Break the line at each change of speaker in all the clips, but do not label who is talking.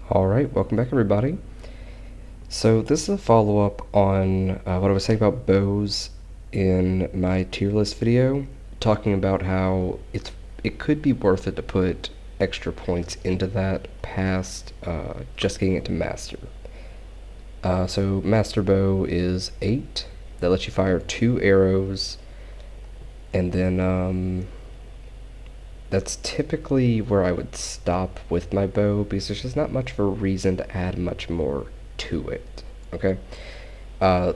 Alright, welcome back everybody. So this is a follow-up on what I was saying about bows in my tier list video, talking about how it could be worth it to put extra points into that past just getting it to master. So master bow is 8, that lets you fire 2 arrows, and then that's typically where I would stop with my bow because there's just not much of a reason to add much more to it. Okay,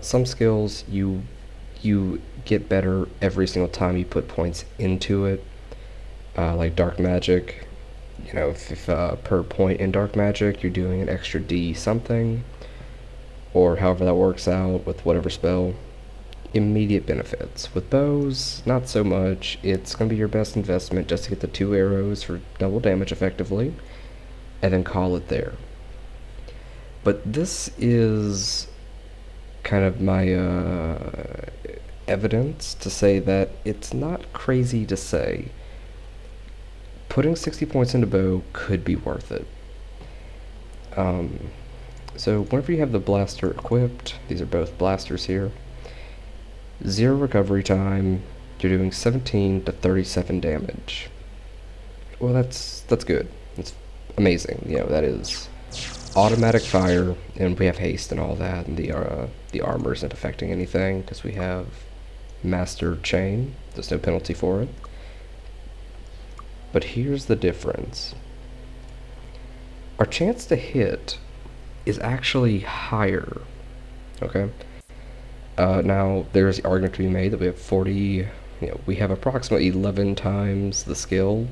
some skills you get better every single time you put points into it, like dark magic. You know, if per point in dark magic you're doing an extra D something, or however that works out with whatever spell. Immediate benefits. With bows, not so much. It's going to be your best investment just to get the 2 arrows for double damage effectively, and then call it there. But this is kind of my evidence to say that it's not crazy to say putting 60 points into bow could be worth it. So whenever you have the blaster equipped, these are both blasters here, 0 recovery time, you're doing 17 to 37 damage. Well, that's good. It's amazing. You know, that is automatic fire, and we have haste and all that, and the armor isn't affecting anything because we have master chain. There's no penalty for it. But here's the difference. Our chance to hit is actually higher. Okay? Now, there's the argument to be made that we have 40, we have approximately 11 times the skill,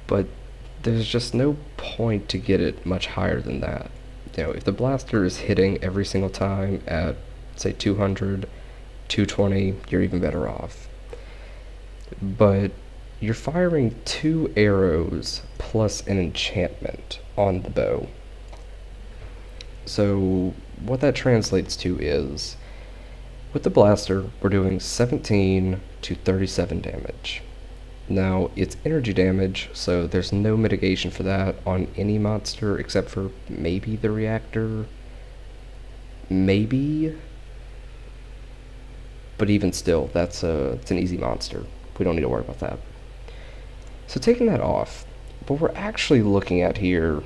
but there's just no point to get it much higher than that. If the blaster is hitting every single time at, say, 200, 220, you're even better off. But you're firing 2 arrows plus an enchantment on the bow. So what that translates to is, with the blaster, we're doing 17 to 37 damage. Now, it's energy damage, so there's no mitigation for that on any monster except for maybe the reactor. Maybe. But even still, it's an easy monster. We don't need to worry about that. So taking that off, what we're actually looking at here,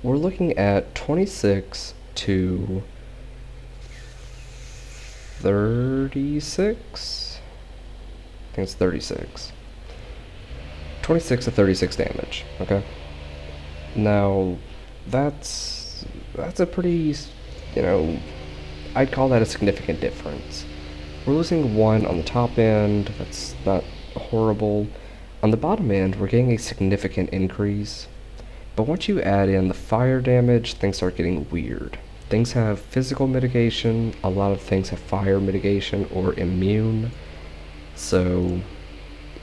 we're looking at 26 to 36? I think it's 36. 26 to 36 damage, okay? Now, that's a pretty, I'd call that a significant difference. We're losing 1 on the top end, that's not horrible. On the bottom end, we're getting a significant increase. But once you add in the fire damage, things start getting weird. Things have physical mitigation, a lot of things have fire mitigation or immune. So,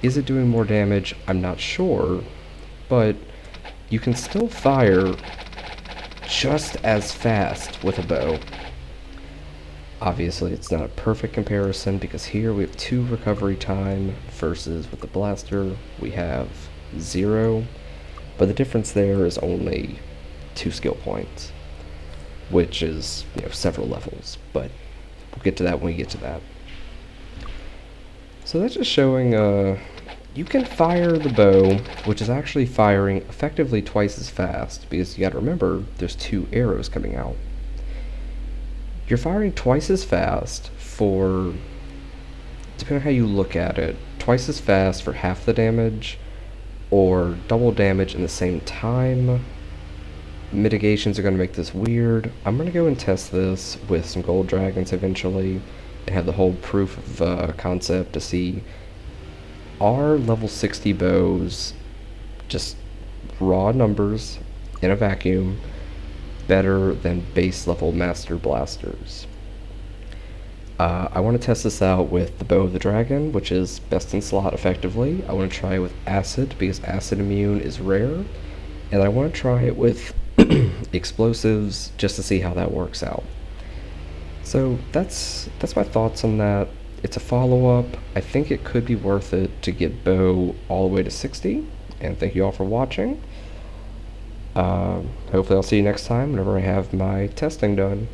is it doing more damage? I'm not sure, but you can still fire just as fast with a bow. Obviously, it's not a perfect comparison because here we have 2 recovery time versus with the blaster we have 0, but the difference there is only 2 skill points, which is, several levels, but we'll get to that when we get to that. So that's just showing, you can fire the bow, which is actually firing effectively twice as fast, because you gotta remember, there's 2 arrows coming out. You're firing twice as fast for, depending on how you look at it, twice as fast for half the damage, or double damage in the same time. Mitigations are going to make this weird. I'm going to go and test this with some gold dragons eventually and have the whole proof of concept to see, are level 60 bows, just raw numbers in a vacuum, better than base level master blasters. I want to test this out with the Bow of the Dragon, which is best in slot effectively. I want to try it with Acid, because Acid Immune is rare. And I want to try it with Explosives, just to see how that works out. So that's my thoughts on that. It's a follow-up. I think it could be worth it to get Bow all the way to 60. And thank you all for watching. Hopefully I'll see you next time whenever I have my testing done.